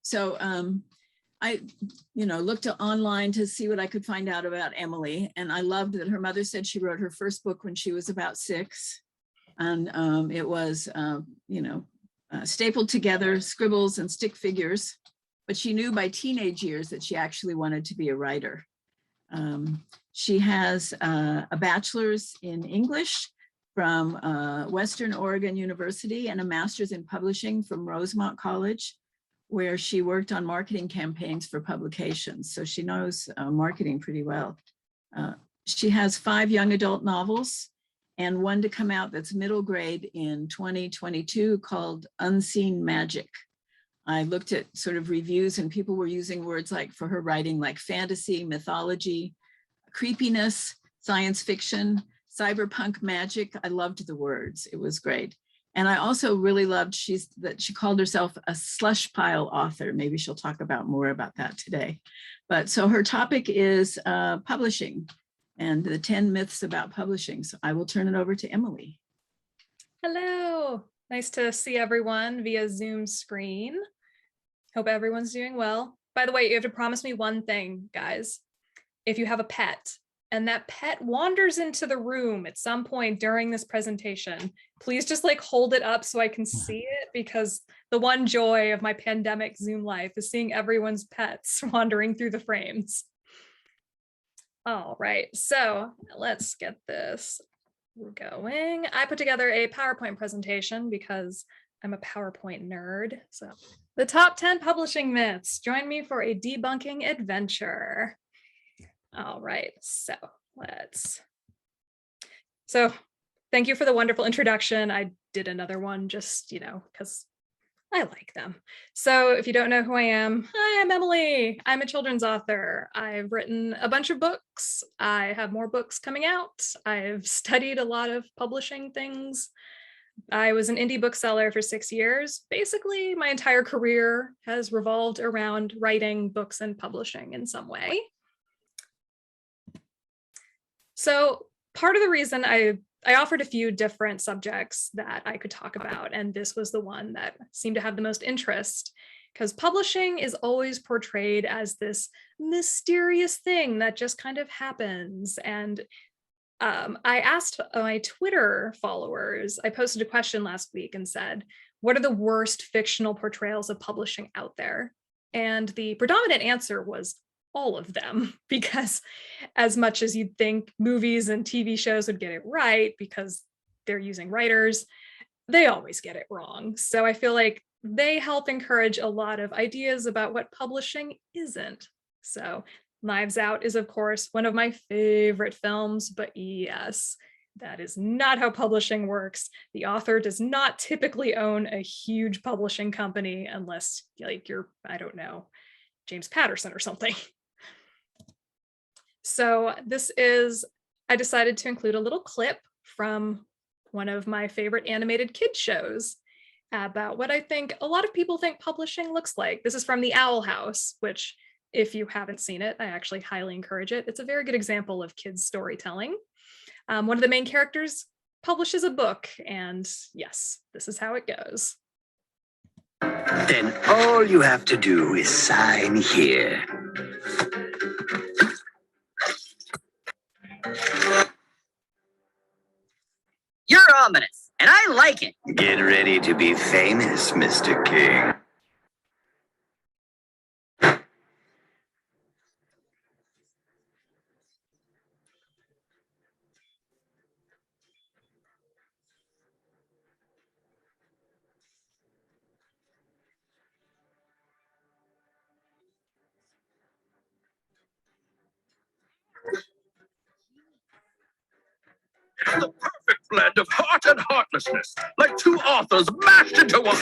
So I, looked online to see what I could find out about Emily. And I loved that her mother said she wrote her first book when she was about 6. And it was, stapled together, scribbles and stick figures. But she knew by teenage years that she actually wanted to be a writer. She has a bachelor's in English from Western Oregon University and a master's in publishing from Rosemont College, where she worked on marketing campaigns for publications. So she knows marketing pretty well. She has 5 young adult novels and one to come out that's middle grade in 2022 called Unseen Magic. I looked at sort of reviews and people were using words like for her writing like fantasy, mythology, creepiness, science fiction, cyberpunk magic. I loved the words. It was great. And I also really loved that she called herself a slush pile author. Maybe she'll talk about more about that today. But so her topic is publishing and the 10 myths about publishing. So I will turn it over to Emily. Hello, nice to see everyone via Zoom screen. Hope everyone's doing well. By the way, you have to promise me one thing, guys. If you have a pet and that pet wanders into the room at some point during this presentation, please just hold it up so I can see it, because the one joy of my pandemic Zoom life is seeing everyone's pets wandering through the frames. All right, so let's get this going. I put together a PowerPoint presentation because I'm a PowerPoint nerd. So the top 10 publishing myths. Join me for a debunking adventure. All right, so thank you for the wonderful introduction. I did another one just, because I like them. So if you don't know who I am, hi, I'm Emily. I'm a children's author. I've written a bunch of books. I have more books coming out. I've studied a lot of publishing things. I was an indie bookseller for 6 years. Basically, my entire career has revolved around writing books and publishing in some way. So part of the reason I offered a few different subjects that I could talk about, and this was the one that seemed to have the most interest, because publishing is always portrayed as this mysterious thing that just kind of happens. And I asked my Twitter followers, I posted a question last week and said, what are the worst fictional portrayals of publishing out there? And the predominant answer was all of them, because as much as you'd think movies and TV shows would get it right because they're using writers, they always get it wrong. So I feel like they help encourage a lot of ideas about what publishing isn't. So Knives Out is, of course, one of my favorite films, but yes, that is not how publishing works. The author does not typically own a huge publishing company unless you're, I don't know, James Patterson or something. So I decided to include a little clip from one of my favorite animated kids shows about what I think a lot of people think publishing looks like. This is from The Owl House, which if you haven't seen it, I actually highly encourage it. It's a very good example of kids storytelling. One of the main characters publishes a book, and yes, this is how it goes. Then all you have to do is sign here. You're ominous, and I like it. Get ready to be famous, Mr. King. The perfect blend of heart and heartlessness, like two authors mashed into one.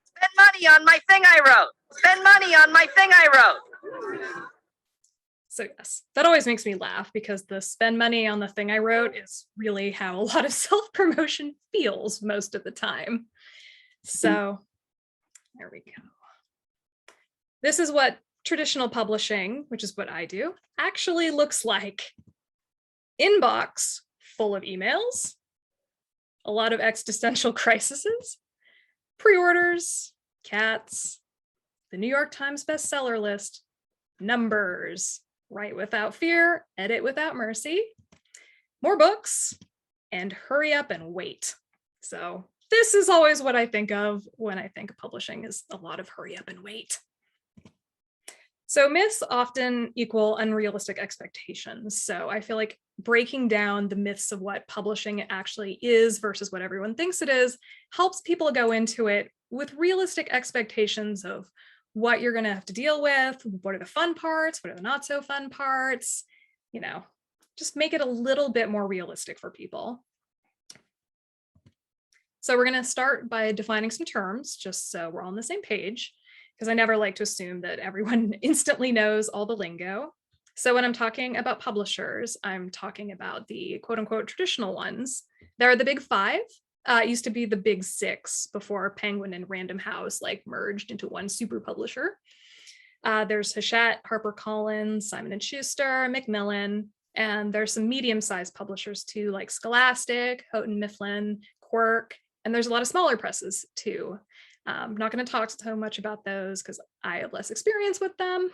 Spend money on my thing I wrote. Spend money on my thing I wrote. So yes, that always makes me laugh, because the spend money on the thing I wrote is really how a lot of self-promotion feels most of the time. So there we go. this is what traditional publishing, which is what I do, actually looks like. Inbox full of emails, a lot of existential crises, pre-orders, cats, the New York Times bestseller list, numbers, write without fear, edit without mercy, more books, and hurry up and wait. So this is always what I think of when I think of publishing, is a lot of hurry up and wait. So myths often equal unrealistic expectations. So I feel like breaking down the myths of what publishing actually is versus what everyone thinks it is helps people go into it with realistic expectations of what you're going to have to deal with, what are the fun parts, what are the not so fun parts, you know, just make it a little bit more realistic for people. So we're going to start by defining some terms, just so we're all on the same page, because I never like to assume that everyone instantly knows all the lingo. So when I'm talking about publishers, I'm talking about the quote unquote traditional ones. There are the big five. It used to be the big six before Penguin and Random House like merged into one super publisher. There's Hachette, HarperCollins, Simon & Schuster, Macmillan, and there's some medium-sized publishers too, like Scholastic, Houghton Mifflin, Quirk, and there's a lot of smaller presses too. I'm not going to talk so much about those because I have less experience with them.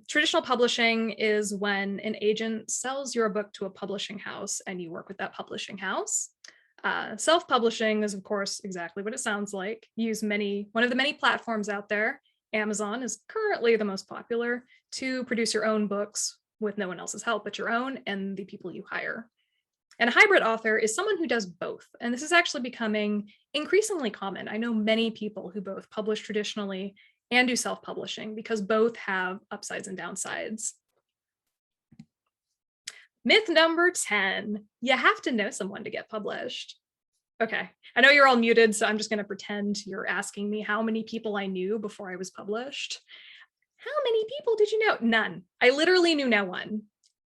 Traditional publishing is when an agent sells your book to a publishing house and you work with that publishing house. Self-publishing is, of course, exactly what it sounds like. Use one of the many platforms out there. Amazon is currently the most popular to produce your own books with no one else's help but your own and the people you hire. And a hybrid author is someone who does both. And this is actually becoming increasingly common. I know many people who both publish traditionally and do self-publishing because both have upsides and downsides. Myth number 10, you have to know someone to get published. Okay, I know you're all muted, so I'm just gonna pretend you're asking me how many people I knew before I was published. How many people did you know? None. I literally knew no one.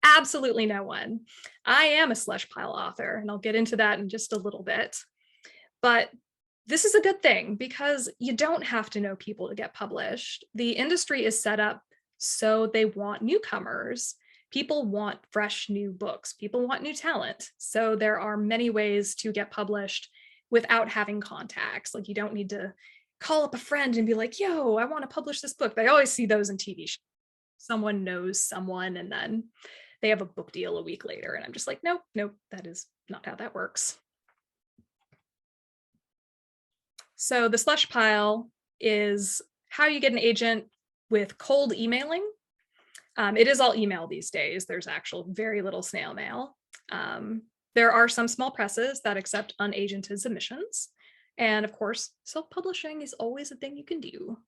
Absolutely no one. I am a slush pile author, and I'll get into that in just a little bit. But this is a good thing because you don't have to know people to get published. The industry is set up so they want newcomers. People want fresh new books. People want new talent. So there are many ways to get published without having contacts. Like you don't need to call up a friend and be like, yo, I want to publish this book. I always see those in TV shows. Someone knows someone and then they have a book deal a week later. And I'm just like, nope, that is not how that works. So the slush pile is how you get an agent with cold emailing. It is all email these days. There's actual very little snail mail. There are some small presses that accept unagented submissions. And of course, self-publishing is always a thing you can do.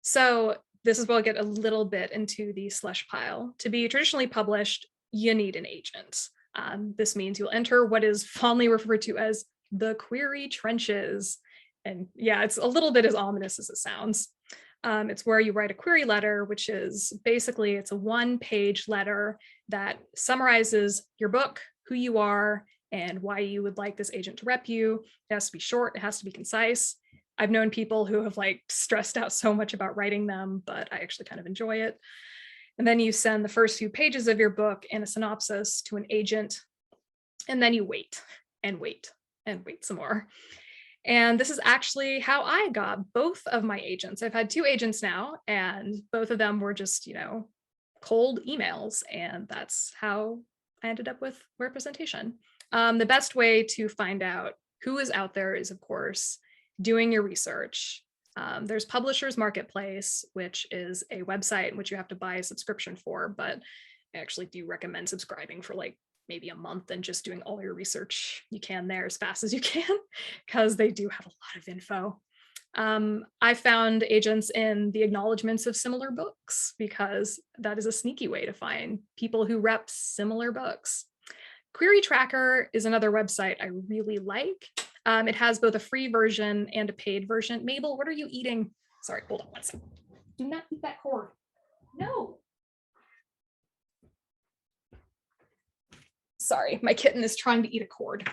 So this is where I'll get a little bit into the slush pile. To be traditionally published, you need an agent. This means you'll enter what is fondly referred to as the query trenches. And yeah, it's a little bit as ominous as it sounds. It's where you write a query letter, which is basically, it's a one-page letter that summarizes your book, who you are, and why you would like this agent to rep you. It has to be short, it has to be concise. I've known people who have like stressed out so much about writing them, but I actually kind of enjoy it. And then you send the first few pages of your book and a synopsis to an agent, and then you wait and wait and wait some more. And this is actually how I got both of my agents. I've had 2 agents now, and both of them were just, cold emails. And that's how I ended up with representation. The best way to find out who is out there is, of course, doing your research. There's Publishers Marketplace, which is a website in which you have to buy a subscription for, but I actually do recommend subscribing for like maybe a month and just doing all your research you can there as fast as you can, because they do have a lot of info. I found agents in the acknowledgements of similar books because that is a sneaky way to find people who rep similar books. Query Tracker is another website I really like. It has both a free version and a paid version. Mabel, what are you eating? Sorry, hold on one second. Do not eat that cord. No. Sorry, my kitten is trying to eat a cord.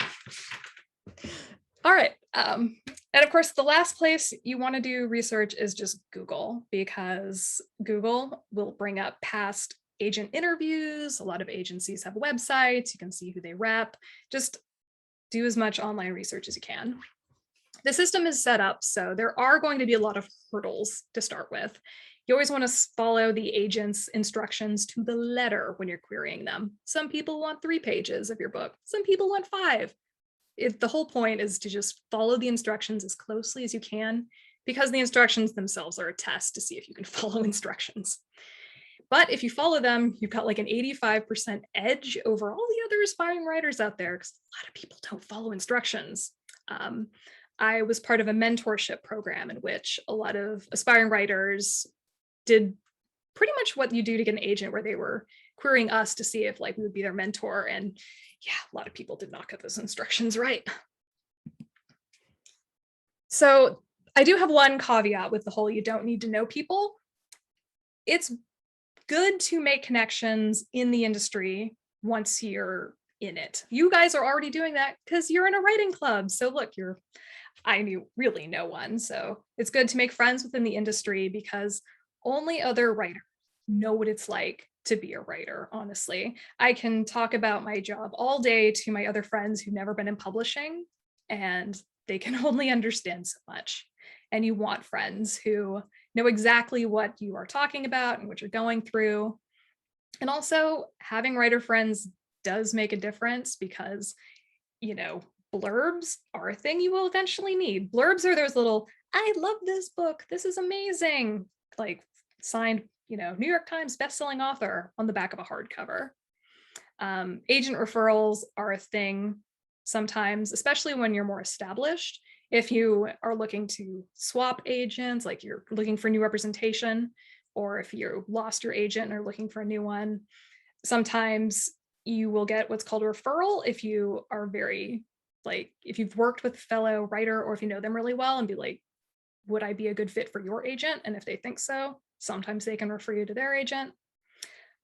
All right. And of course, the last place you want to do research is just Google, because Google will bring up past agent interviews. A lot of agencies have websites. You can see who they rep. Just do as much online research as you can. The system is set up so there are going to be a lot of hurdles to start with. You always want to follow the agent's instructions to the letter when you're querying them. Some people want 3 pages of your book. Some people want 5. The whole point is to just follow the instructions as closely as you can, because the instructions themselves are a test to see if you can follow instructions. But if you follow them, you've got like an 85% edge over all the other aspiring writers out there, because a lot of people don't follow instructions. I was part of a mentorship program in which a lot of aspiring writers did pretty much what you do to get an agent, where they were querying us to see if like we would be their mentor. And yeah, a lot of people did not get those instructions right. So I do have one caveat with the whole you don't need to know people. It's good to make connections in the industry once you're in it. You guys are already doing that because you're in a writing club. So look, I knew really no one. So it's good to make friends within the industry, because only other writers know what it's like to be a writer, honestly. I can talk about my job all day to my other friends who've never been in publishing, and they can only understand so much. And you want friends who know exactly what you are talking about and what you're going through. And also, having writer friends does make a difference, because, blurbs are a thing you will eventually need. Blurbs are those little, I love this book, this is amazing, like signed, New York Times bestselling author on the back of a hardcover. Agent referrals are a thing sometimes, especially when you're more established. If you are looking to swap agents, like you're looking for new representation, or if you lost your agent and are looking for a new one, sometimes you will get what's called a referral if you are if you've worked with a fellow writer, or if you know them really well, and be like, would I be a good fit for your agent? And if they think so, sometimes they can refer you to their agent.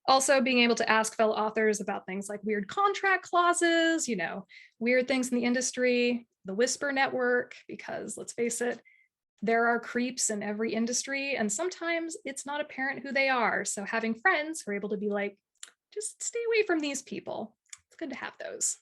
Also, being able to ask fellow authors about things like weird contract clauses, weird things in the industry, the whisper network, because let's face it, there are creeps in every industry, and sometimes it's not apparent who they are. So having friends who are able to be like, just stay away from these people. It's good to have those.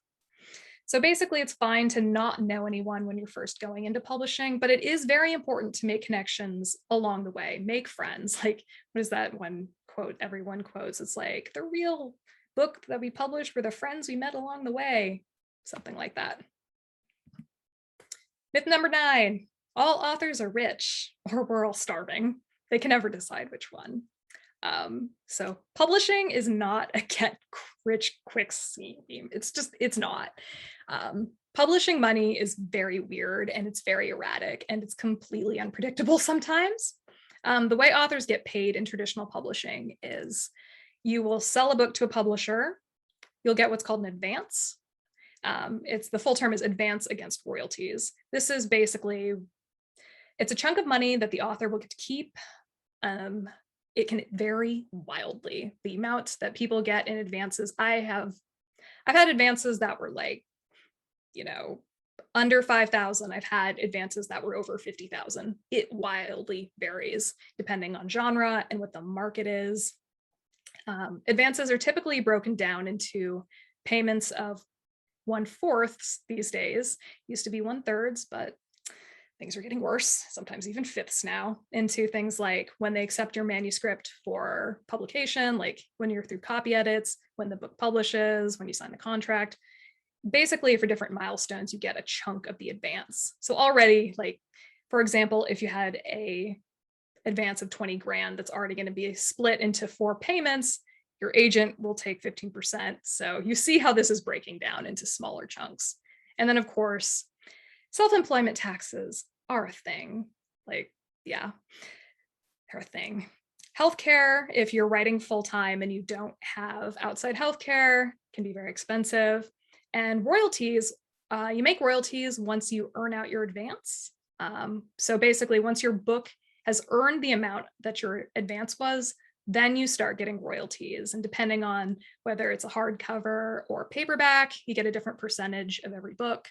So basically, it's fine to not know anyone when you're first going into publishing, but it is very important to make connections along the way, make friends. Like, what is that one quote everyone quotes? It's like, the real book that we published were the friends we met along the way, something like that. Myth number 9, all authors are rich, or we're all starving. They can never decide which one. So publishing is not a get rich quick scheme. It's not. Publishing money is very weird, and it's very erratic, and it's completely unpredictable sometimes. The way authors get paid in traditional publishing is you will sell a book to a publisher. You'll get what's called an advance. The full term is advance against royalties. This is basically, it's a chunk of money that the author will get to keep. It can vary wildly. The amount that people get in advances, I've had advances that were like, under 5,000. I've had advances that were over 50,000. It wildly varies depending on genre and what the market is. Advances are typically broken down into payments of 1/4 these days. Used to be 1/3, but things are getting worse, sometimes even 5ths now, into things like when they accept your manuscript for publication, like when you're through copy edits, when the book publishes, when you sign the contract. Basically, for different milestones, you get a chunk of the advance. So already, like, for example, if you had a advance of 20 grand that's already going to be split into 4 payments, your agent will take 15%. So you see how this is breaking down into smaller chunks. And then, of course, self-employment taxes are a thing. Like, yeah, they're a thing. Healthcare, if you're writing full-time and you don't have outside healthcare, can be very expensive. And royalties, you make royalties once you earn out your advance. So basically, once your book has earned the amount that your advance was, then you start getting royalties. And depending on whether it's a hardcover or paperback, you get a different percentage of every book.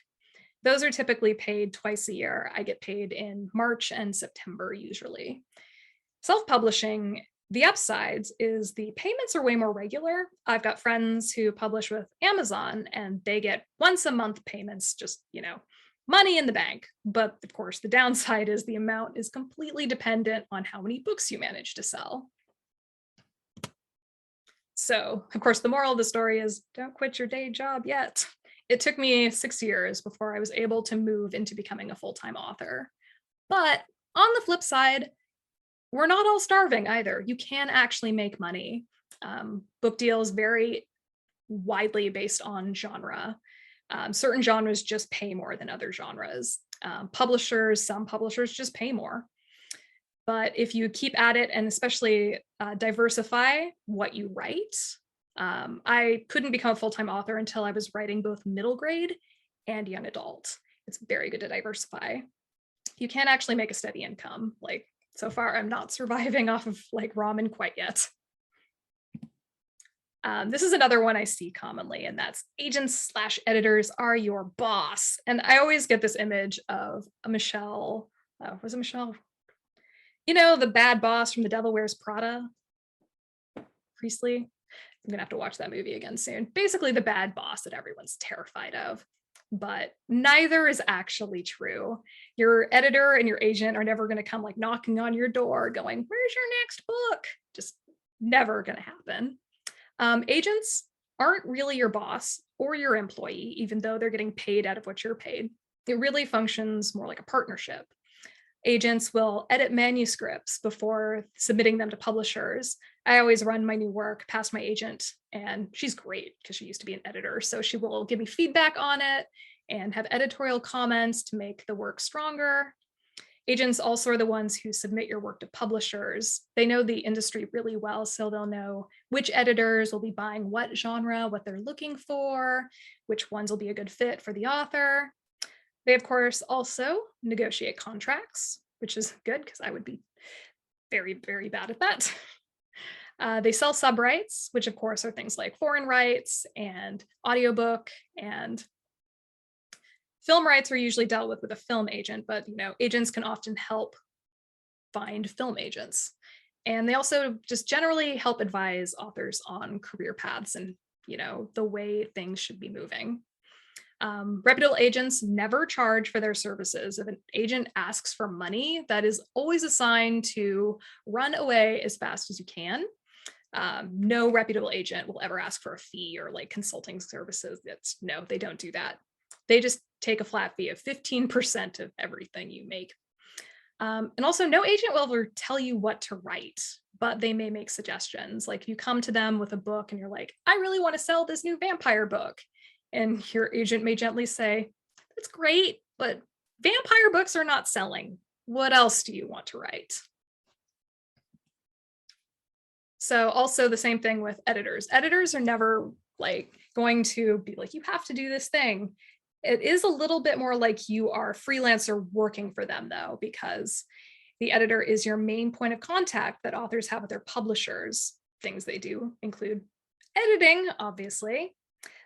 Those are typically paid twice a year. I get paid in March and September usually. Self-publishing, the upsides is the payments are way more regular. I've got friends who publish with Amazon and they get once a month payments, just, money in the bank. But of course, the downside is the amount is completely dependent on how many books you manage to sell. So, of course, the moral of the story is don't quit your day job yet. It took me 6 years before I was able to move into becoming a full-time author. But on the flip side, we're not all starving either. You can actually make money. Book deals vary widely based on genre. Certain genres just pay more than other genres. Some publishers just pay more. But if you keep at it and especially diversify what you write, I couldn't become a full-time author until I was writing both middle grade and young adult. It's very good to diversify. You can actually make a steady income. Like so far, I'm not surviving off of like ramen quite yet. This is another one I see commonly, and that's agents/editors are your boss. And I always get this image of a Michelle, was it Michelle? The bad boss from The Devil Wears Prada, Priestley. I'm gonna have to watch that movie again soon. Basically the bad boss that everyone's terrified of, but neither is actually true. Your editor and your agent are never gonna come like knocking on your door going, where's your next book? Just never gonna happen. Agents aren't really your boss or your employee, even though they're getting paid out of what you're paid. It really functions more like a partnership. Agents will edit manuscripts before submitting them to publishers. I always run my new work past my agent, and she's great because she used to be an editor. So she will give me feedback on it and have editorial comments to make the work stronger. Agents also are the ones who submit your work to publishers. They know the industry really well, so they'll know which editors will be buying what genre, what they're looking for, which ones will be a good fit for the author. They, of course, also negotiate contracts, which is good because I would be very, very bad at that. They sell sub rights, which of course are things like foreign rights and audiobook, and film rights are usually dealt with a film agent, but agents can often help find film agents. And they also just generally help advise authors on career paths and the way things should be moving. Reputable agents never charge for their services. If an agent asks for money, that is always a sign to run away as fast as you can. No reputable agent will ever ask for a fee or like consulting services. No, they don't do that. They just take a flat fee of 15% of everything you make. And also no agent will ever tell you what to write, but they may make suggestions. Like you come to them with a book and you're like, I really want to sell this new vampire book. And your agent may gently say, that's great, but vampire books are not selling. What else do you want to write? So also the same thing with editors. Editors are never like going to be like, you have to do this thing. It is a little bit more like you are a freelancer working for them though, because the editor is your main point of contact that authors have with their publishers. Things they do include editing, obviously.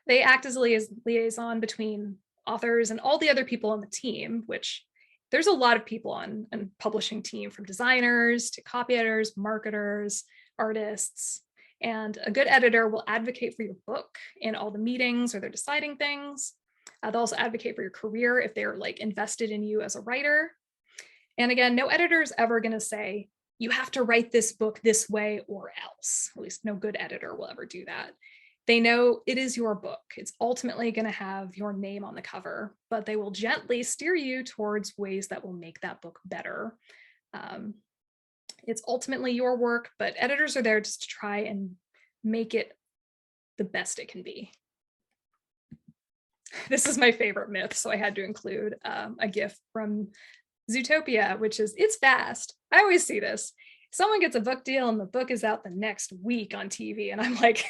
They act as a liaison between authors and all the other people on the team, which there's a lot of people on a publishing team, from designers to copy editors, marketers, artists. And a good editor will advocate for your book in all the meetings or they're deciding things. They'll also advocate for your career if they're like invested in you as a writer. And again, no editor is ever going to say, you have to write this book this way or else. At least no good editor will ever do that. They know it is your book. It's ultimately going to have your name on the cover, but they will gently steer you towards ways that will make that book better. It's ultimately your work, but editors are there just to try and make it the best it can be. This is my favorite myth, so I had to include a GIF from Zootopia, which is, it's fast. I always see this. Someone gets a book deal and the book is out the next week on TV, and I'm like,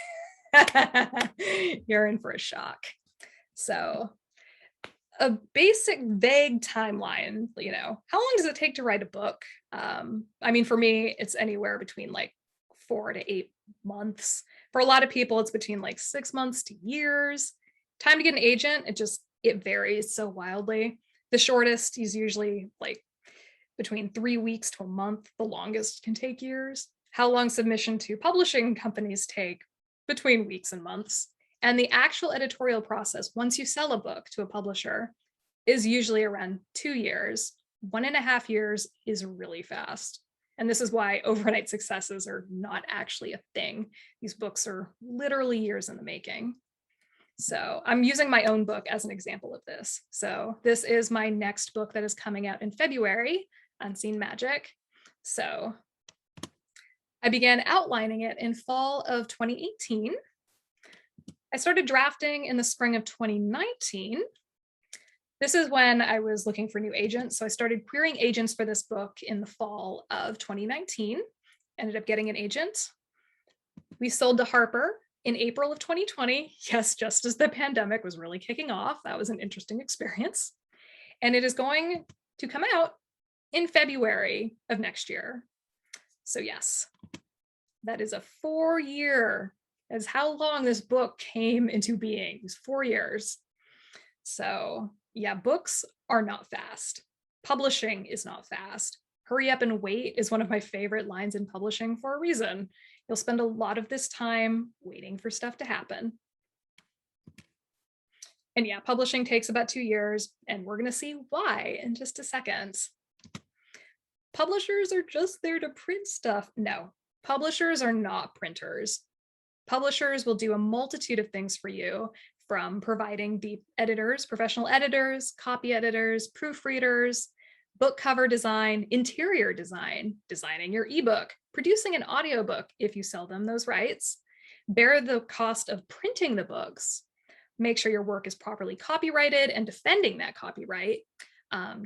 you're in for a shock. So a basic vague timeline, how long does it take to write a book? I mean, for me, it's anywhere between like 4 to 8 months. For a lot of people, it's between like 6 months to years. Time to get an agent, it just it varies so wildly. The shortest is usually like between 3 weeks to a month. The longest can take years. How long submission to publishing companies take? Between weeks and months. And the actual editorial process, once you sell a book to a publisher, is usually around 2 years. 1.5 years is really fast. And this is why overnight successes are not actually a thing. These books are literally years in the making. So I'm using my own book as an example of this. So this is my next book that is coming out in February, Unseen Magic. So I began outlining it in fall of 2018. I started drafting in the spring of 2019. This is when I was looking for new agents. So I started querying agents for this book in the fall of 2019, ended up getting an agent. We sold to Harper in April of 2020. Yes, just as the pandemic was really kicking off. That was an interesting experience. And it is going to come out in February of next year. So yes, that is a 4-year, is how long this book came into being. It was 4 years. So yeah, books are not fast. Publishing is not fast. Hurry up and wait is one of my favorite lines in publishing for a reason. You'll spend a lot of this time waiting for stuff to happen. And yeah, publishing takes about 2 years, and we're going to see why in just a second. Publishers are just there to print stuff. No, publishers are not printers. Publishers will do a multitude of things for you, from providing the editors, professional editors, copy editors, proofreaders, book cover design, interior design, designing your ebook, producing an audiobook if you sell them those rights, bear the cost of printing the books, make sure your work is properly copyrighted and defending that copyright,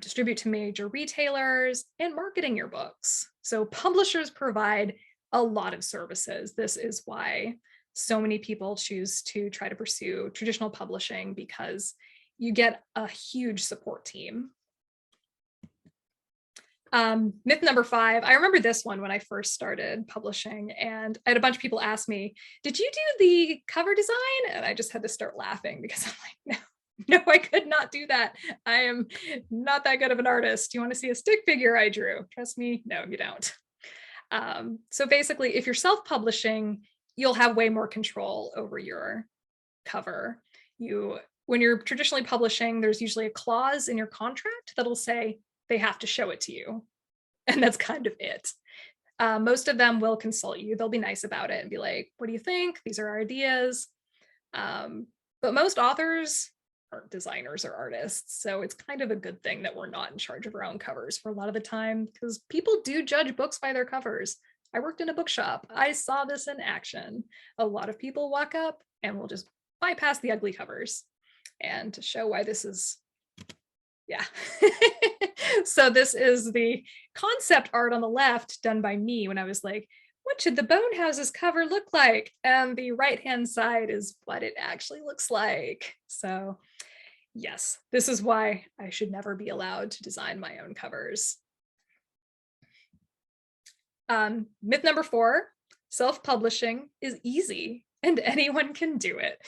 distribute to major retailers, and marketing your books. So publishers provide a lot of services. This is why so many people choose to try to pursue traditional publishing, because you get a huge support team. Myth number 5, I remember this one when I first started publishing, and I had a bunch of people ask me, did you do the cover design? And I just had to start laughing because I'm like, no, I could not do that. I am not that good of an artist. Do you want to see a stick figure I drew? Trust me, no, you don't. So basically, if you're self-publishing, you'll have way more control over your cover. When you're traditionally publishing, there's usually a clause in your contract that'll say they have to show it to you. And that's kind of it. Most of them will consult you. They'll be nice about it and be like, what do you think? These are our ideas. But most authors aren't designers or artists. So it's kind of a good thing that we're not in charge of our own covers for a lot of the time, because people do judge books by their covers. I worked in a bookshop. I saw this in action. A lot of people walk up and will just bypass the ugly covers. And to show why this is, yeah. So this is the concept art on the left done by me when I was like, what should the Bonehouses cover look like? And the right-hand side is what it actually looks like. So yes, this is why I should never be allowed to design my own covers. Myth number 4, self-publishing is easy and anyone can do it.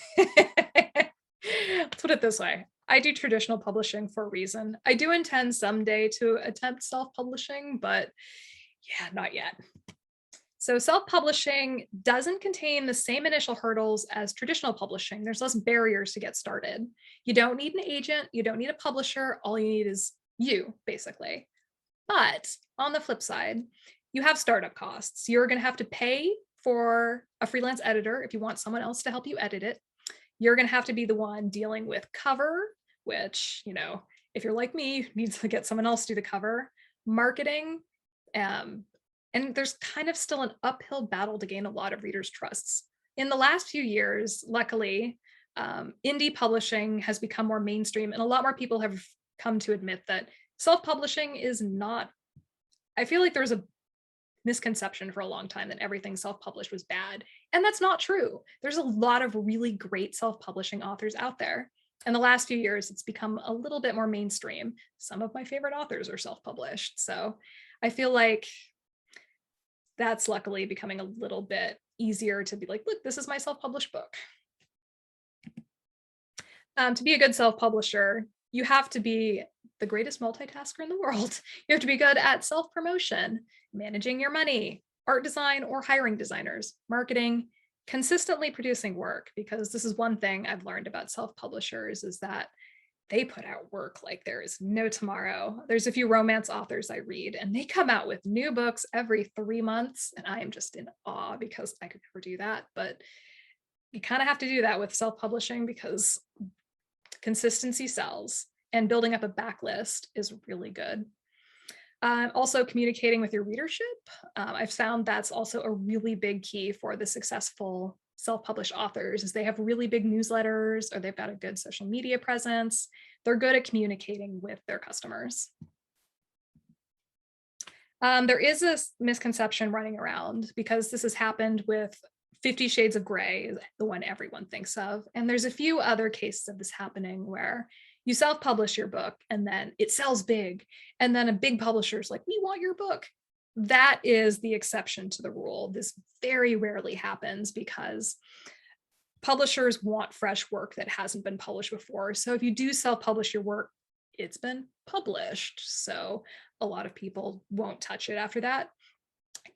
Let's put it this way. I do traditional publishing for a reason. I do intend someday to attempt self-publishing, but yeah, not yet. So self-publishing doesn't contain the same initial hurdles as traditional publishing. There's less barriers to get started. You don't need an agent. You don't need a publisher. All you need is you, basically. But on the flip side, you have startup costs. You're going to have to pay for a freelance editor if you want someone else to help you edit it. You're going to have to be the one dealing with cover, which, you know, if you're like me, needs to get someone else to do the cover, marketing, and there's kind of still an uphill battle to gain a lot of readers' trusts. In the last few years, luckily, indie publishing has become more mainstream, and a lot more people have come to admit that self-publishing is not, I feel like there's a misconception for a long time that everything self-published was bad. And that's not true. There's a lot of really great self-publishing authors out there. In the last few years, it's become a little bit more mainstream. Some of my favorite authors are self-published. So I feel like that's luckily becoming a little bit easier to be like, look, this is my self-published book. To be a good self-publisher, you have to be the greatest multitasker in the world. You have to be good at self-promotion, managing your money, art design or hiring designers, marketing, consistently producing work, because this is one thing I've learned about self-publishers is that they put out work like there is no tomorrow. There's a few romance authors I read and they come out with new books every 3 months and I am just in awe because I could never do that. But you kind of have to do that with self-publishing because consistency sells and building up a backlist is really good. Also communicating with your readership. I've found that's also a really big key for the successful self-published authors is they have really big newsletters or they've got a good social media presence. They're good at communicating with their customers. There is a misconception running around because this has happened with 50 Shades of Grey, the one everyone thinks of. And there's a few other cases of this happening where you self-publish your book and then it sells big. And then a big publisher is like, we want your book. That is the exception to the rule. This very rarely happens because publishers want fresh work that hasn't been published before. So if you do self-publish your work, it's been published. So a lot of people won't touch it after that.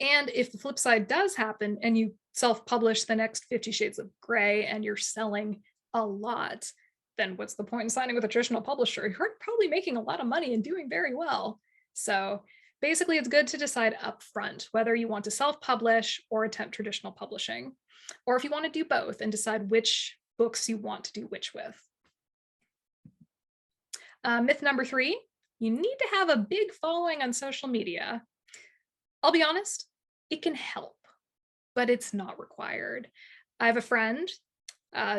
And if the flip side does happen and you self-publish the next 50 Shades of Grey and you're selling a lot, then what's the point in signing with a traditional publisher? You're probably making a lot of money and doing very well. So basically, it's good to decide upfront whether you want to self-publish or attempt traditional publishing, or if you want to do both and decide which books you want to do which with. Myth number 3, you need to have a big following on social media. I'll be honest, it can help, but it's not required. I have a friend,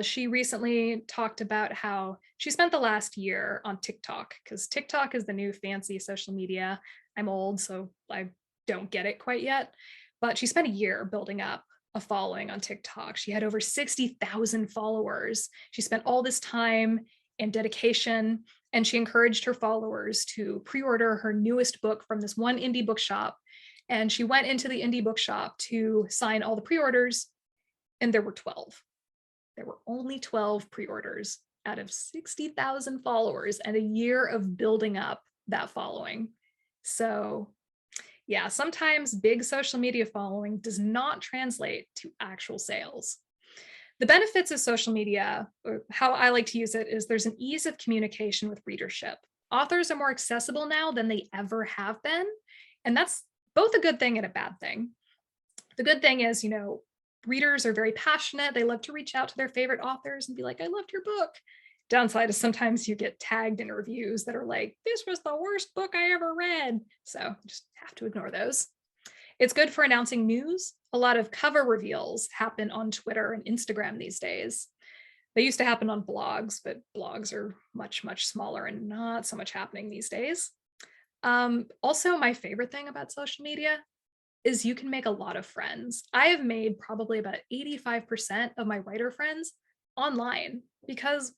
she recently talked about how she spent the last year on TikTok because TikTok is the new fancy social media. I'm old, so I don't get it quite yet, but she spent a year building up a following on TikTok. She had over 60,000 followers. She spent all this time and dedication, and she encouraged her followers to pre-order her newest book from this one indie bookshop. And she went into the indie bookshop to sign all the pre-orders, and there were 12. There were only 12 pre-orders out of 60,000 followers and a year of building up that following. So yeah, sometimes big social media following does not translate to actual sales. The benefits of social media, or how I like to use it, is there's an ease of communication with readership. Authors are more accessible now than they ever have been, and that's both a good thing and a bad thing. The good thing is, readers are very passionate. They love to reach out to their favorite authors and be like, I loved your book. Downside is sometimes you get tagged in reviews that are like, this was the worst book I ever read. So you just have to ignore those. It's good for announcing news. A lot of cover reveals happen on Twitter and Instagram these days. They used to happen on blogs, but blogs are much, much smaller and not so much happening these days. Also, my favorite thing about social media is you can make a lot of friends. I have made probably about 85% of my writer friends online because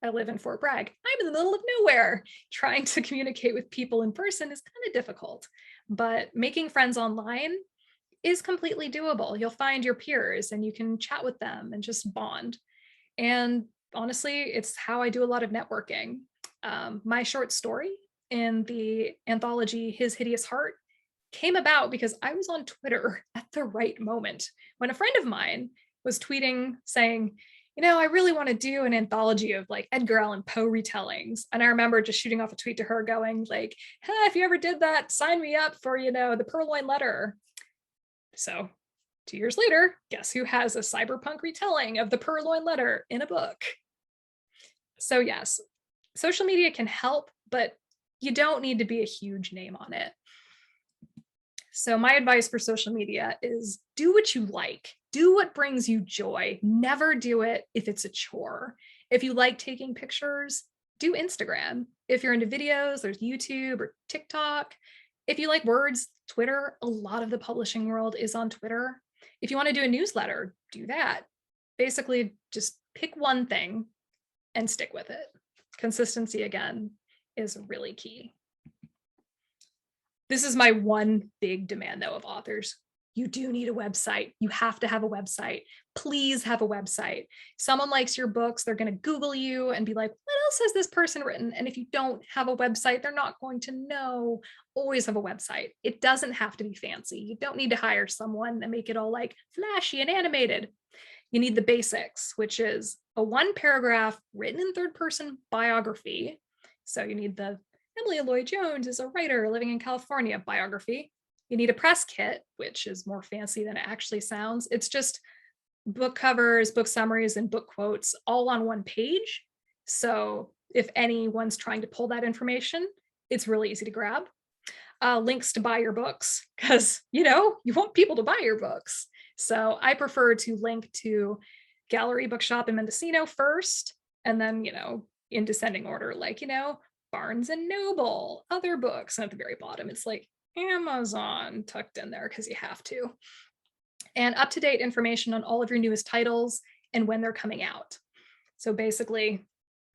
I live in Fort Bragg. I'm in the middle of nowhere. Trying to communicate with people in person is kind of difficult, but making friends online is completely doable. You'll find your peers and you can chat with them and just bond. And honestly, it's how I do a lot of networking. My short story in the anthology, His Hideous Heart, came about because I was on Twitter at the right moment when a friend of mine was tweeting saying, I really want to do an anthology of like Edgar Allan Poe retellings. And I remember just shooting off a tweet to her going like, hey, if you ever did that, sign me up for, the Purloined Letter. So 2 years later, guess who has a cyberpunk retelling of the Purloined Letter in a book? So yes, social media can help, but you don't need to be a huge name on it. So my advice for social media is do what you like. Do what brings you joy. Never do it if it's a chore. If you like taking pictures, do Instagram. If you're into videos, there's YouTube or TikTok. If you like words, Twitter. A lot of the publishing world is on Twitter. If you want to do a newsletter, do that. Basically, just pick one thing and stick with it. Consistency, again, is really key. This is my one big demand, though, of authors. you do need a website. You have to have a website. Please have a website. Someone likes your books, they're going to Google you and be like, what else has this person written? And if you don't have a website, they're not going to know. Always have a website. It doesn't have to be fancy. You don't need to hire someone and make it all like flashy and animated. You need the basics, which is a 1-paragraph written in third-person biography. So you need the Emily Lloyd-Jones is a writer living in California biography. You need a press kit, which is more fancy than it actually sounds. It's just book covers, book summaries, and book quotes all on one page. So if anyone's trying to pull that information, it's really easy to grab. Links to buy your books, because you want people to buy your books. So I prefer to link to Gallery Bookshop in Mendocino first, and then, in descending order, like, Barnes and Noble, other books. And at the very bottom, it's like Amazon tucked in there because you have to. And up-to-date information on all of your newest titles and when they're coming out. So basically,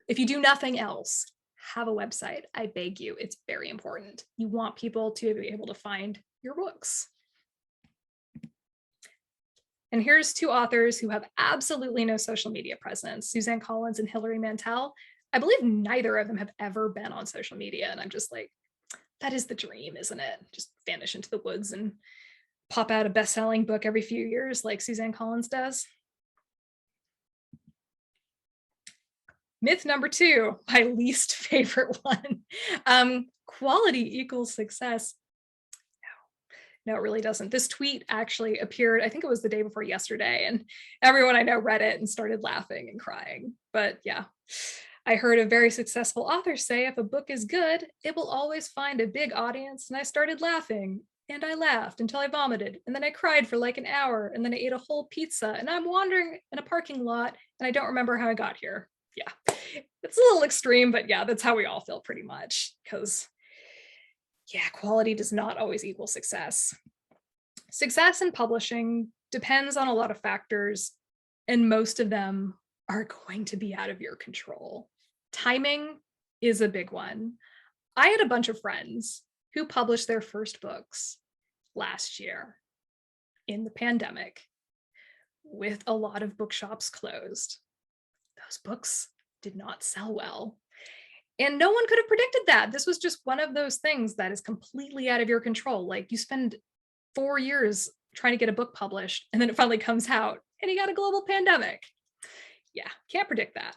if you do nothing else, have a website. I beg you, it's very important. You want people to be able to find your books. And here's 2 authors who have absolutely no social media presence, Suzanne Collins and Hilary Mantel. I believe neither of them have ever been on social media. And I'm just like, that is the dream, isn't it? Just vanish into the woods and pop out a best-selling book every few years like Suzanne Collins does. Myth number 2, my least favorite one. Quality equals success. No, it really doesn't. This tweet actually appeared, I think it was the day before yesterday, and everyone I know read it and started laughing and crying. But yeah, I heard a very successful author say, if a book is good, it will always find a big audience. And I started laughing, and I laughed until I vomited, and then I cried for like an hour, and then I ate a whole pizza, and I'm wandering in a parking lot, and I don't remember how I got here. Yeah, it's a little extreme, but yeah, that's how we all feel pretty much, because yeah, quality does not always equal success. Success in publishing depends on a lot of factors, and most of them are going to be out of your control. Timing is a big one. I had a bunch of friends who published their first books last year in the pandemic with a lot of bookshops closed. Those books did not sell well. And no one could have predicted that. This was just one of those things that is completely out of your control. Like, you spend 4 years trying to get a book published, and then it finally comes out and you got a global pandemic. Yeah, can't predict that.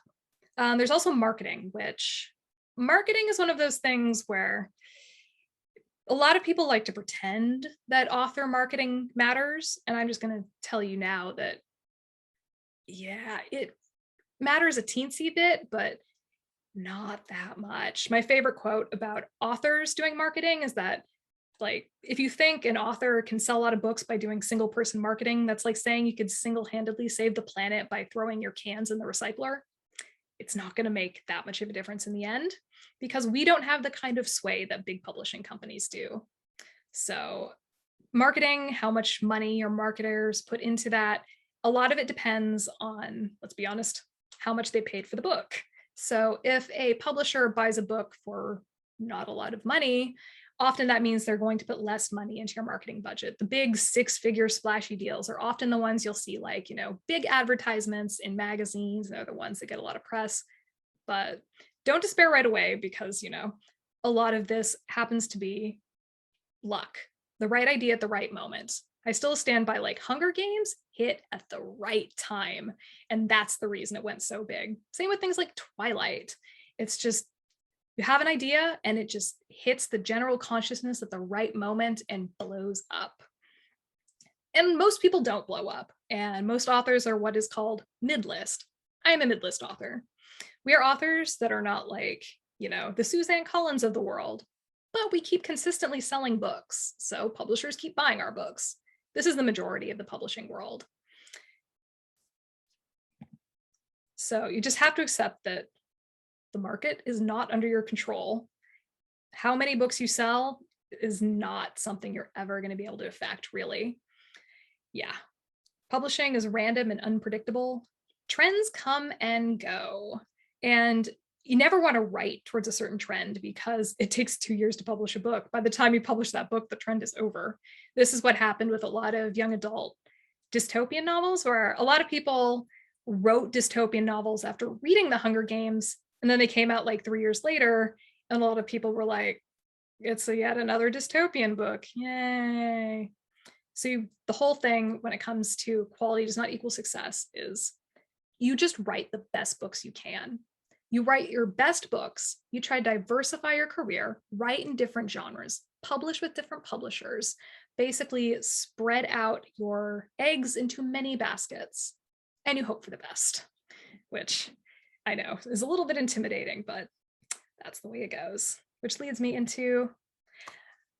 There's also marketing, which marketing is one of those things where a lot of people like to pretend that author marketing matters. And I'm just going to tell you now that, yeah, it matters a teensy bit, but not that much. My favorite quote about authors doing marketing is that, like, if you think an author can sell a lot of books by doing single person marketing, that's like saying you could single-handedly save the planet by throwing your cans in the recycler. It's not going to make that much of a difference in the end, because we don't have the kind of sway that big publishing companies do. So marketing, how much money your marketers put into that, a lot of it depends on, let's be honest, how much they paid for the book. So if a publisher buys a book for not a lot of money, often that means they're going to put less money into your marketing budget. The big 6-figure splashy deals are often the ones you'll see, like, big advertisements in magazines. They're the ones that get a lot of press. But don't despair right away, because, a lot of this happens to be luck, the right idea at the right moment. I still stand by, like, Hunger Games hit at the right time. And that's the reason it went so big. Same with things like Twilight. It's just, you have an idea and it just hits the general consciousness at the right moment and blows up. And most people don't blow up. And most authors are what is called mid-list. I am a mid-list author. We are authors that are not like, the Suzanne Collins of the world, but we keep consistently selling books. So publishers keep buying our books. This is the majority of the publishing world. So you just have to accept that the market is not under your control. How many books you sell is not something you're ever going to be able to affect, really. Yeah. Publishing is random and unpredictable. Trends come and go. And you never want to write towards a certain trend because it takes 2 years to publish a book. By the time you publish that book, the trend is over. This is what happened with a lot of young adult dystopian novels, where a lot of people wrote dystopian novels after reading The Hunger Games, and then they came out like 3 years later, and a lot of people were like, it's yet another dystopian book, yay. So the whole thing when it comes to quality does not equal success is you just write the best books you can. You write your best books, you try to diversify your career, write in different genres, publish with different publishers, basically spread out your eggs into many baskets, and you hope for the best, which I know is a little bit intimidating, but that's the way it goes. Which leads me into,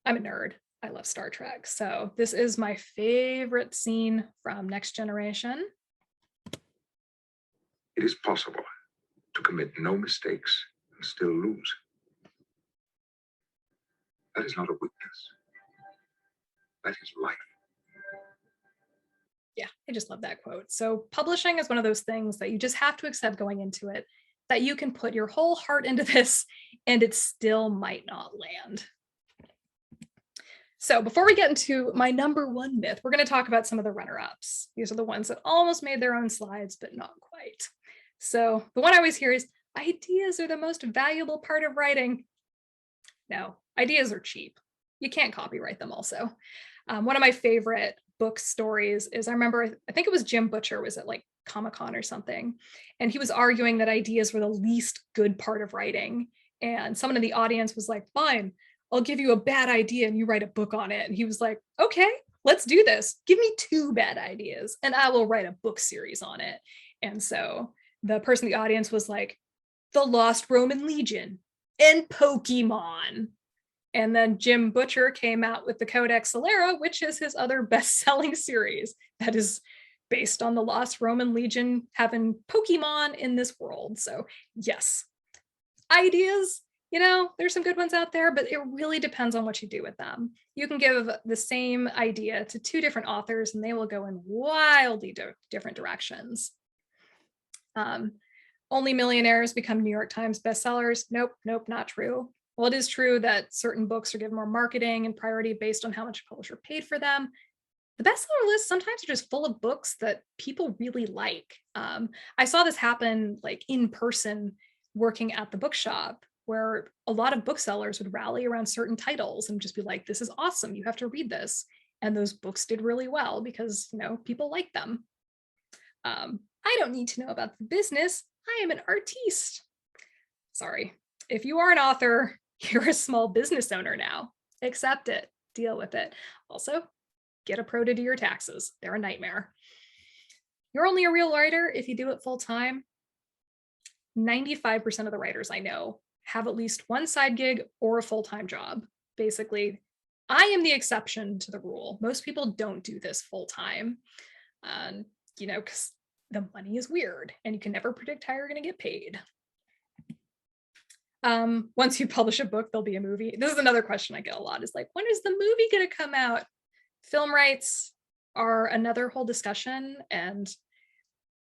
I'm a nerd. I love Star Trek. So this is my favorite scene from Next Generation. It is possible to commit no mistakes and still lose. That is not a weakness. That is life. Yeah, I just love that quote. So publishing is one of those things that you just have to accept going into it, that you can put your whole heart into this and it still might not land. So before we get into my number one myth, we're going to talk about some of the runner-ups. These are the ones that almost made their own slides, but not quite. So the one I always hear is, ideas are the most valuable part of writing. No, ideas are cheap. You can't copyright them also. One of my favorite book stories is, I remember, I think it was Jim Butcher was at like Comic-Con or something, and he was arguing that ideas were the least good part of writing. And someone in the audience was like, fine, I'll give you a bad idea and you write a book on it. And he was like, okay, let's do this. Give me 2 bad ideas and I will write a book series on it. And so the person in the audience was like, The Lost Roman Legion and Pokemon. And then Jim Butcher came out with the Codex Alera, which is his other best-selling series that is based on the Lost Roman Legion having Pokemon in this world. So yes, ideas, you know, there's some good ones out there, but it really depends on what you do with them. You can give the same idea to 2 different authors and they will go in wildly different directions. Only millionaires become New York Times bestsellers. Nope, not true. Well, it is true that certain books are given more marketing and priority based on how much a publisher paid for them. The bestseller lists sometimes are just full of books that people really like. I saw this happen like in person working at the bookshop, where a lot of booksellers would rally around certain titles and just be like, this is awesome, you have to read this. And those books did really well because, you know, people like them. I don't need to know about the business. I am an artiste. Sorry. If you are an author, you're a small business owner now. Accept it. Deal with it. Also, get a pro to do your taxes. They're a nightmare. You're only a real writer if you do it full time. 95% of the writers I know have at least one side gig or a full-time job. Basically, I am the exception to the rule. Most people don't do this full time. You know, because the money is weird and you can never predict how you're going to get paid. Once you publish a book, there'll be a movie. This is another question I get a lot, is like, when is the movie going to come out? Film rights are another whole discussion. And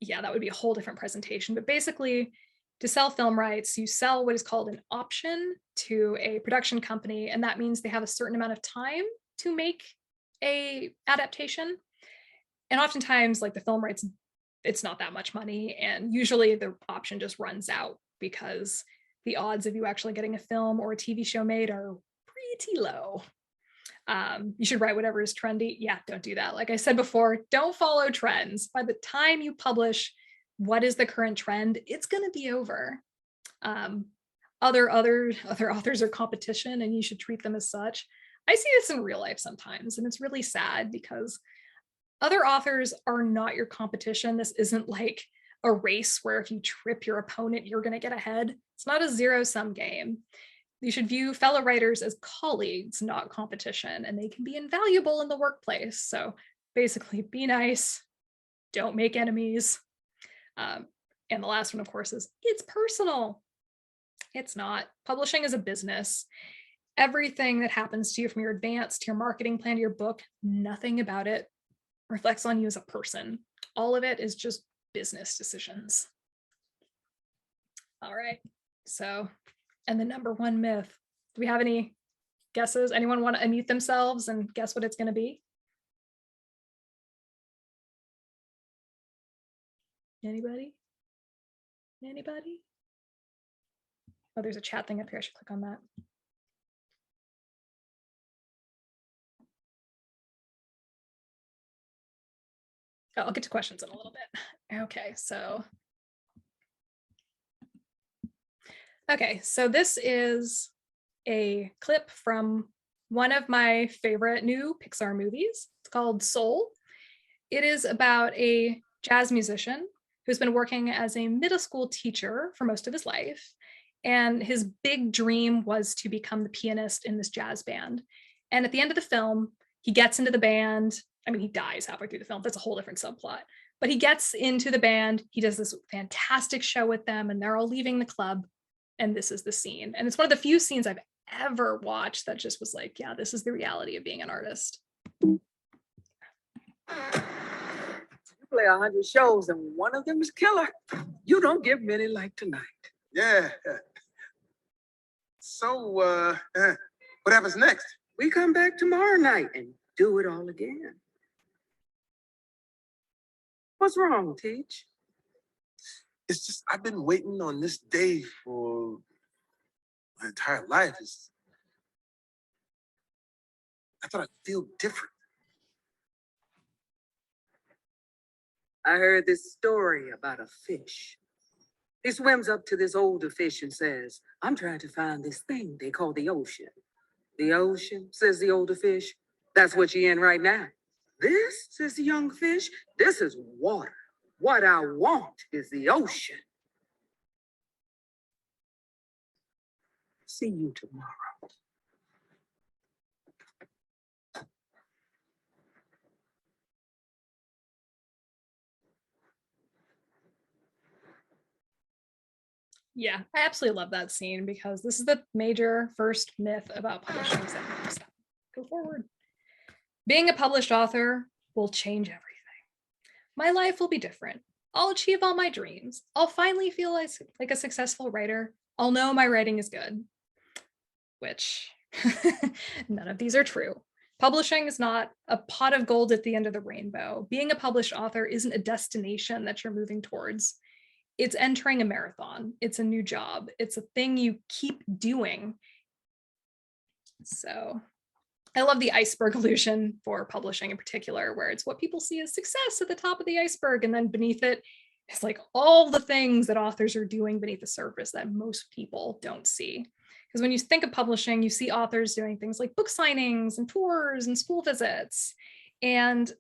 yeah, that would be a whole different presentation. But basically, to sell film rights, you sell what is called an option to a production company. And that means they have a certain amount of time to make a adaptation. And oftentimes, like the film rights, it's not that much money. And usually the option just runs out because the odds of you actually getting a film or a TV show made are pretty low. You should write whatever is trendy. Yeah, don't do that. Like I said before, don't follow trends. By the time you publish what is the current trend, it's going to be over. Other authors are competition and you should treat them as such. I see this in real life sometimes, and it's really sad because other authors are not your competition. This isn't like a race where if you trip your opponent, you're going to get ahead. It's not a zero-sum game. You should view fellow writers as colleagues, not competition, and they can be invaluable in the workplace. So basically, be nice, don't make enemies. And the last one, of course, is it's personal. It's not. Publishing is a business. Everything that happens to you, from your advance to your marketing plan to your book, nothing about it reflects on you as a person. All of it is just business decisions. All right. So, and the number one myth. Do we have any guesses? Anyone want to unmute themselves and guess what it's going to be? Anybody? Anybody? Oh, there's a chat thing up here. I should click on that. Oh, I'll get to questions in a little bit. Okay, so this is a clip from one of my favorite new Pixar movies. It's called Soul. It is about a jazz musician who's been working as a middle school teacher for most of his life. And his big dream was to become the pianist in this jazz band. And at the end of the film, he gets into the band. I mean, he dies halfway through the film. That's a whole different subplot. But he gets into the band. He does this fantastic show with them, and they're all leaving the club. And this is the scene. And it's one of the few scenes I've ever watched that just was like, yeah, this is the reality of being an artist. You play 100 shows and one of them is killer. You don't give many like tonight. Yeah. So, what happens next? We come back tomorrow night and do it all again. What's wrong, Teach? It's just, I've been waiting on this day for my entire life. I thought I'd feel different. I heard this story about a fish. He swims up to this older fish and says, I'm trying to find this thing they call the ocean. The ocean, says the older fish. That's what you're in right now. This, says the young fish, this is water. What I want is the ocean. See you tomorrow. Yeah, I absolutely love that scene because this is the major first myth about publishing. Go forward. Being a published author will change everything. My life will be different. I'll achieve all my dreams. I'll finally feel like a successful writer. I'll know my writing is good. Which none of these are true. Publishing is not a pot of gold at the end of the rainbow. Being a published author isn't a destination that you're moving towards. It's entering a marathon. It's a new job. It's a thing you keep doing. So I love the iceberg illusion for publishing in particular, where it's what people see as success at the top of the iceberg. And then beneath it, it's like all the things that authors are doing beneath the surface that most people don't see. Because when you think of publishing, you see authors doing things like book signings and tours and school visits. And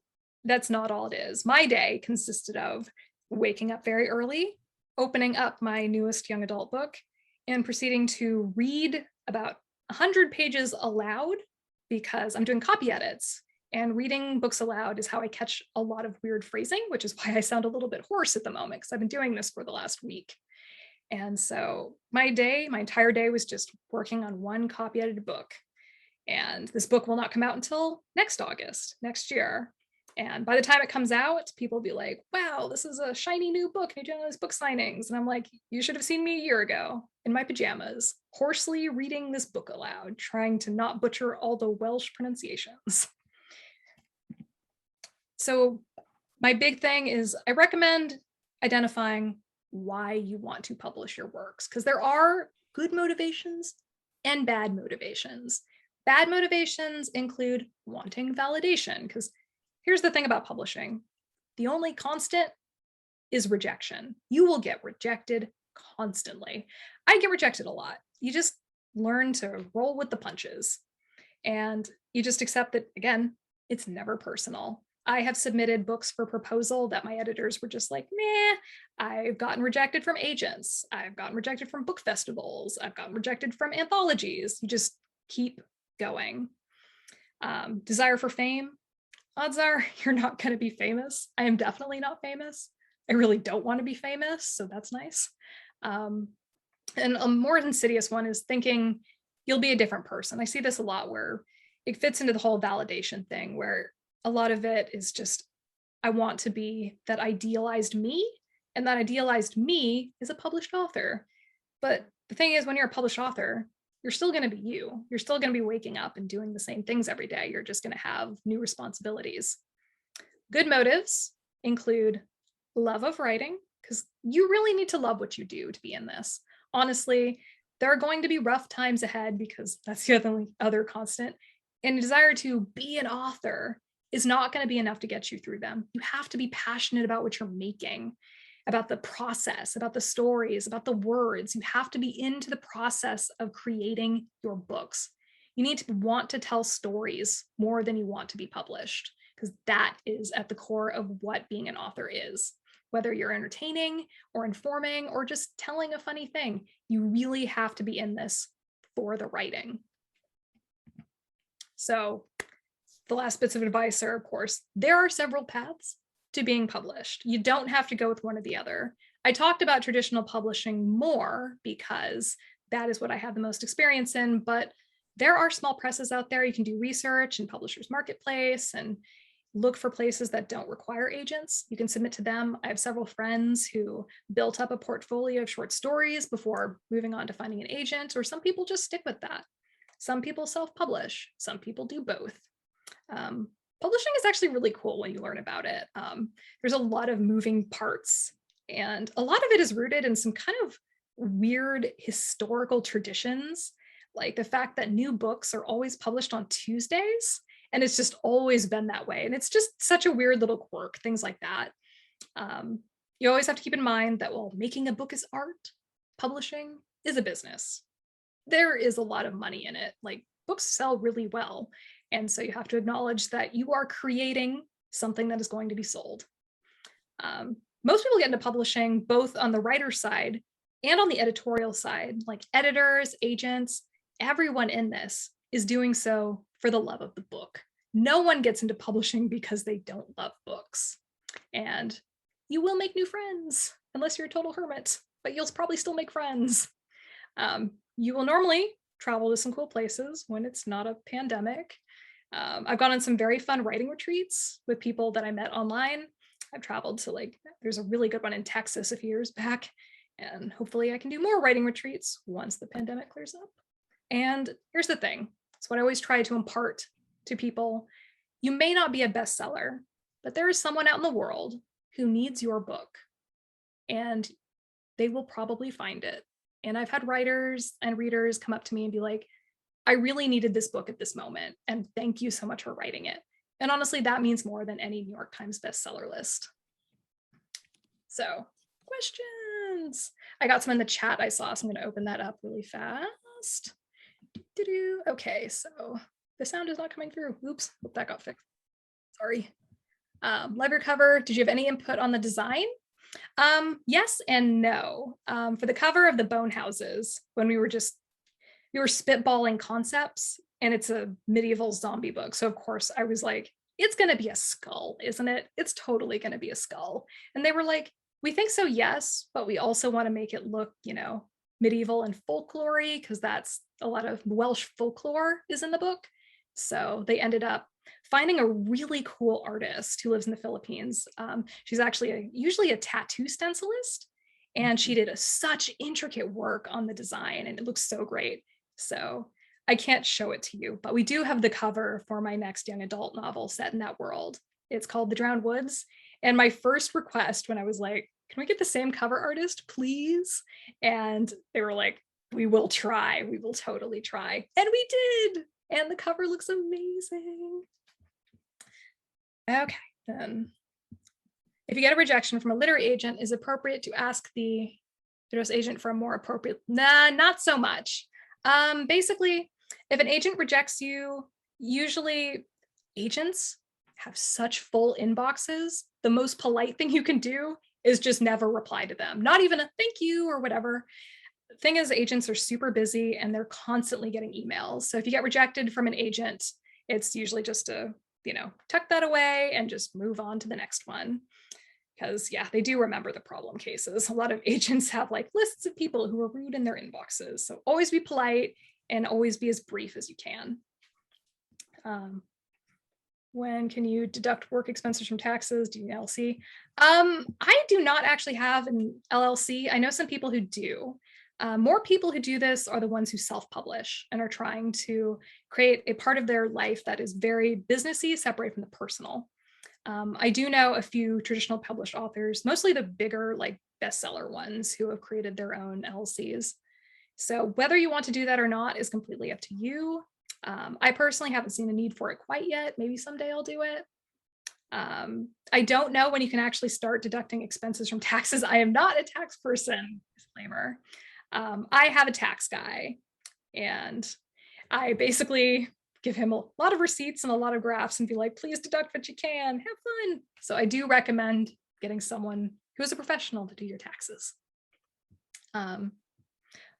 that's not all it is. My day consisted of waking up very early, opening up my newest young adult book, and proceeding to read about 100 pages aloud because I'm doing copy edits. And reading books aloud is how I catch a lot of weird phrasing, which is why I sound a little bit hoarse at the moment because I've been doing this for the last week. And so my entire day was just working on one copy edited book. And this book will not come out until next August, next year. And by the time it comes out, people will be like, wow, this is a shiny new book. And you're doing all these book signings. And I'm like, you should have seen me a year ago in my pajamas, hoarsely reading this book aloud, trying to not butcher all the Welsh pronunciations. So my big thing is I recommend identifying why you want to publish your works, because there are good motivations and bad motivations. Bad motivations include wanting validation, because here's the thing about publishing. The only constant is rejection. You will get rejected constantly. I get rejected a lot. You just learn to roll with the punches. And you just accept that, again, it's never personal. I have submitted books for proposal that my editors were just like, meh. I've gotten rejected from agents. I've gotten rejected from book festivals. I've gotten rejected from anthologies. You just keep going. Desire for fame. Odds are you're not going to be famous. I am definitely not famous. I really don't want to be famous, so that's nice. And a more insidious one is thinking you'll be a different person. I see this a lot where it fits into the whole validation thing, where a lot of it is just, I want to be that idealized me, and that idealized me is a published author. But The thing is, when you're a published author, you're still going to be you. You're still going to be waking up and doing the same things every day. You're just going to have new responsibilities. Good motives include love of writing, because you really need to love what you do to be in this. Honestly, there are going to be rough times ahead because that's the other constant. And a desire to be an author is not going to be enough to get you through them. You have to be passionate about what you're making, about the process, about the stories, about the words. You have to be into the process of creating your books. You need to want to tell stories more than you want to be published, because that is at the core of what being an author is. Whether you're entertaining or informing or just telling a funny thing, you really have to be in this for the writing. So the last bits of advice are, of course, there are several paths to being published. You don't have to go with one or the other. I talked about traditional publishing more because that is what I have the most experience in, but there are small presses out there. You can do research in Publishers Marketplace and look for places that don't require agents. You can submit to them. I have several friends who built up a portfolio of short stories before moving on to finding an agent, or some people just stick with that. Some people self-publish, some people do both. Publishing is actually really cool when you learn about it. There's a lot of moving parts, and a lot of it is rooted in some kind of weird historical traditions, like the fact that new books are always published on Tuesdays, and it's just always been that way. And it's just such a weird little quirk, things like that. You always have to keep in mind that while making a book is art, publishing is a business. There is a lot of money in it. Like, books sell really well. And so you have to acknowledge that you are creating something that is going to be sold. Most people get into publishing both on the writer side and on the editorial side, like editors, agents, everyone in this is doing so for the love of the book. No one gets into publishing because they don't love books. And you will make new friends unless you're a total hermit, but you'll probably still make friends. You will normally travel to some cool places when it's not a pandemic. I've gone on some very fun writing retreats with people that I met online. I've traveled to, like, there's a really good one in Texas a few years back, and hopefully I can do more writing retreats once the pandemic clears up. And here's the thing, it's what I always try to impart to people. You may not be a bestseller, but there is someone out in the world who needs your book, and they will probably find it. And I've had writers and readers come up to me and be like, I really needed this book at this moment, and thank you so much for writing it. And honestly, that means more than any New York Times bestseller list. So, questions. I got some in the chat I saw, so I'm going to open that up really fast. Okay, so the sound is not coming through. Oops, hope that got fixed. Sorry. Library cover, did you have any input on the design? Yes and no. For the cover of the Bone Houses, when we were spitballing concepts, and it's a medieval zombie book. So of course I was like, it's going to be a skull, isn't it? It's totally going to be a skull. And they were like, we think so, yes, but we also want to make it look, medieval and folklore-y, because that's a lot of Welsh folklore is in the book. So they ended up finding a really cool artist who lives in the Philippines. She's actually usually a tattoo stencilist, and she did such intricate work on the design, and it looks so great. So I can't show it to you, but we do have the cover for my next young adult novel set in that world. It's called The Drowned Woods. And my first request when I was like, can we get the same cover artist, please? And they were like, we will try. We will totally try. And we did. And the cover looks amazing. Okay, then. If you get a rejection from a literary agent, is it appropriate to ask the address agent for a more appropriate? Nah, not so much. Basically, if an agent rejects you, usually agents have such full inboxes. The most polite thing you can do is just never reply to them. Not even a thank you or whatever. The thing is, agents are super busy and they're constantly getting emails. So if you get rejected from an agent, it's usually just to, tuck that away and just move on to the next one. Because yeah, they do remember the problem cases. A lot of agents have like lists of people who are rude in their inboxes. So always be polite and always be as brief as you can. When can you deduct work expenses from taxes? Do you LLC? I do not actually have an LLC. I know some people who do. More people who do this are the ones who self-publish and are trying to create a part of their life that is very businessy, separate from the personal. I do know a few traditional published authors, mostly the bigger like bestseller ones who have created their own LLCs. So whether you want to do that or not is completely up to you. I personally haven't seen a need for it quite yet. Maybe someday I'll do it. I don't know when you can actually start deducting expenses from taxes. I am not a tax person, disclaimer. I have a tax guy, and I basically give him a lot of receipts and a lot of graphs and be like, please deduct what you can, have fun. So I do recommend getting someone who is a professional to do your taxes.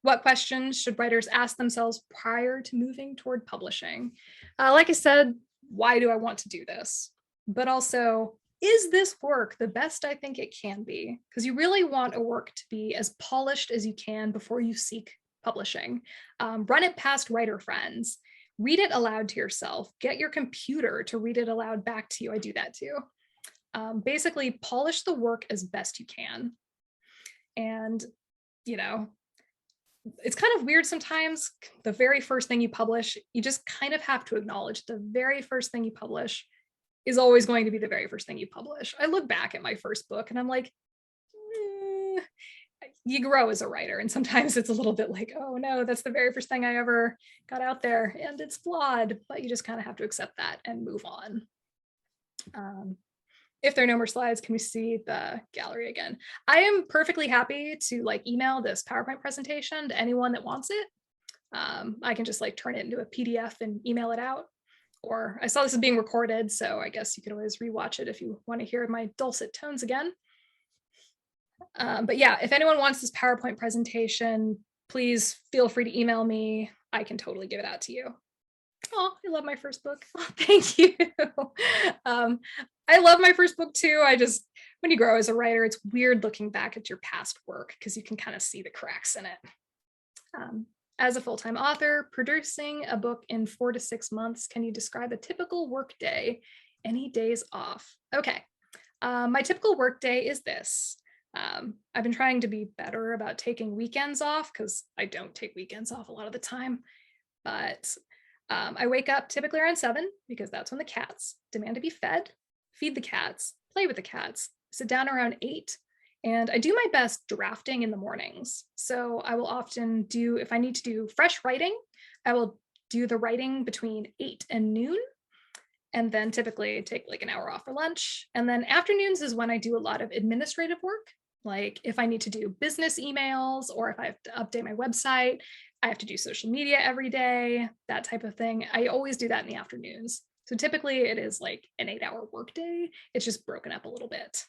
What questions should writers ask themselves prior to moving toward publishing? Like I said, why do I want to do this? But also, is this work the best I think it can be? Because you really want a work to be as polished as you can before you seek publishing. Run it past writer friends. Read it aloud to yourself. Get your computer to read it aloud back to you. I do that too. Basically, polish the work as best you can. And, you know, it's kind of weird sometimes. The very first thing you publish, you just kind of have to acknowledge the very first thing you publish is always going to be the very first thing you publish. I look back at my first book and I'm like, you grow as a writer. And sometimes it's a little bit like, oh no, that's the very first thing I ever got out there and it's flawed, but you just kind of have to accept that and move on. If there are no more slides, can we see the gallery again? I am perfectly happy to like email this PowerPoint presentation to anyone that wants it. I can just like turn it into a PDF and email it out. Or I saw this is being recorded, so I guess you could always rewatch it if you want to hear my dulcet tones again. But yeah, if anyone wants this PowerPoint presentation, please feel free to email me. I can totally give it out to you. Oh, I love my first book. Oh, thank you. I love my first book too. When you grow as a writer, it's weird looking back at your past work because you can kind of see the cracks in it. As a full-time author, producing a book in 4 to 6 months, can you describe a typical work day? Any days off? Okay, my typical work day is this. I've been trying to be better about taking weekends off because I don't take weekends off a lot of the time, but I wake up typically around 7 because that's when the cats demand to be fed, feed the cats, play with the cats, sit down around 8, and I do my best drafting in the mornings. So I will often do, if I need to do fresh writing, I will do the writing between 8 and noon, and then typically take like an hour off for lunch. And then afternoons is when I do a lot of administrative work. Like if I need to do business emails or if I have to update my website, I have to do social media every day, that type of thing. I always do that in the afternoons. So typically it is like an 8-hour workday. It's just broken up a little bit.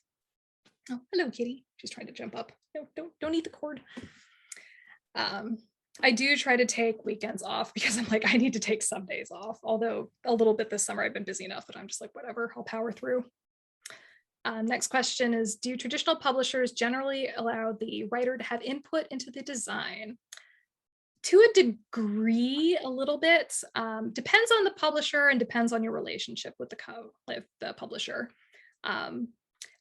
Oh, hello, kitty. She's trying to jump up. No, don't eat the cord. I do try to take weekends off because I'm like, I need to take some days off. Although a little bit this summer, I've been busy enough that I'm just like, whatever, I'll power through. Next question is, do traditional publishers generally allow the writer to have input into the design? To a degree, a little bit. Depends on the publisher and depends on your relationship with the publisher.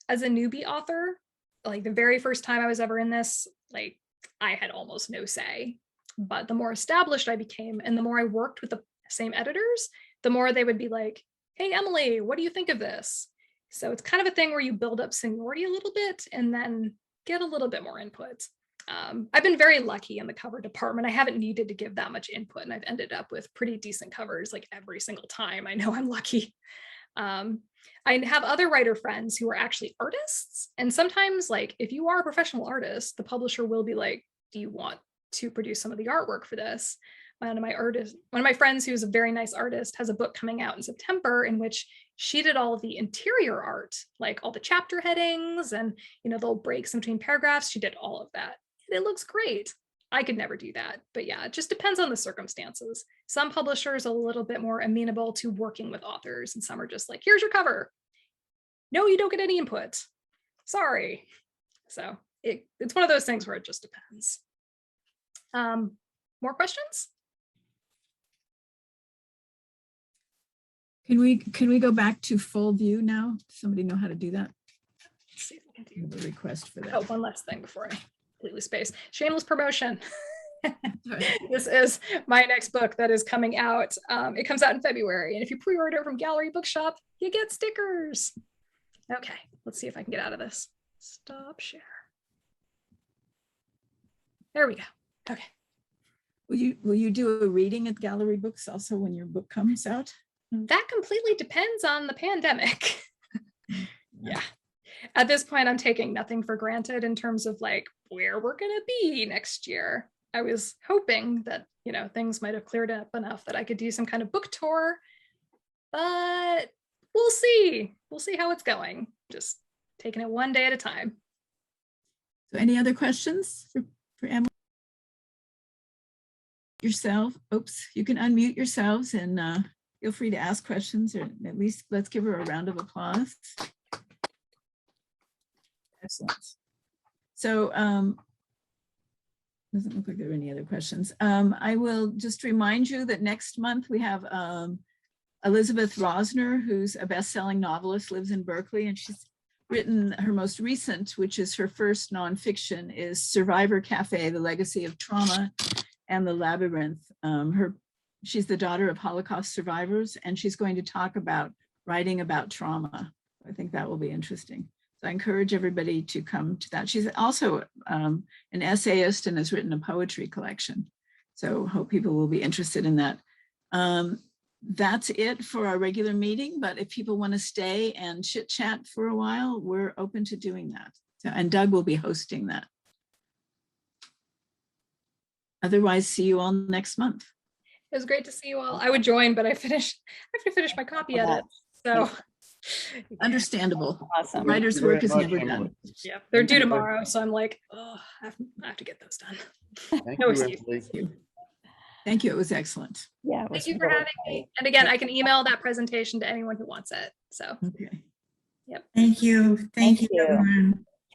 As a newbie author, like the very first time I was ever in this, like I had almost no say. But the more established I became and the more I worked with the same editors, the more they would be like, hey, Emily, what do you think of this? So it's kind of a thing where you build up seniority a little bit and then get a little bit more input. I've been very lucky in the cover department. I haven't needed to give that much input and I've ended up with pretty decent covers like every single time. I know I'm lucky. I have other writer friends who are actually artists. And sometimes like if you are a professional artist, the publisher will be like, do you want to produce some of the artwork for this? One of my friends who's a very nice artist has a book coming out in September in which she did all of the interior art, like all the chapter headings and, you know, the little breaks in between paragraphs. She did all of that. And it looks great. I could never do that. But yeah, it just depends on the circumstances. Some publishers are a little bit more amenable to working with authors and some are just like, here's your cover. No, you don't get any input. Sorry. So it's one of those things where it just depends. More questions? Can we go back to full view now? Does somebody know how to do that? Let's see if we can do The request for that. Oh, one last thing before I completely spaced. Shameless promotion. This is my next book that is coming out. It comes out in February, and if you pre-order from Gallery Bookshop, you get stickers. Okay, let's see if I can get out of this. Stop share. There we go. Okay. Will you do a reading at Gallery Books also when your book comes out? That completely depends on the pandemic. Yeah. At this point, I'm taking nothing for granted in terms of like where we're going to be next year. I was hoping that, you know, things might have cleared up enough that I could do some kind of book tour, but we'll see. We'll see how it's going. Just taking it one day at a time. So any other questions for Emily? Yourself, oops, you can unmute yourselves and feel free to ask questions, or at least let's give her a round of applause. Excellent. So doesn't look like there are any other questions. I will just remind you that next month we have Elizabeth Rosner, who's a best-selling novelist, lives in Berkeley, and she's written her most recent, which is her first nonfiction, is Survivor Cafe, The Legacy of Trauma and the Labyrinth. She's the daughter of Holocaust survivors, and she's going to talk about writing about trauma. I think that will be interesting. So I encourage everybody to come to that. She's also an essayist and has written a poetry collection. So hope people will be interested in that. That's it for our regular meeting, but if people want to stay and chit chat for a while, we're open to doing that. So, and Doug will be hosting that. Otherwise, see you all next month. It was great to see you all. I would join, but I have to finish my copy edit. So understandable. Awesome. Writer's work is never done. yeah, they're due tomorrow. So I'm like, oh, I have to get those done. Thank No you, excuse. Emily. Thank you. It was excellent. Yeah. it Thank was you for really having great. me. And again, I can email that presentation to anyone who wants it. So Okay. Thank you. Thank Thank you, you. everyone.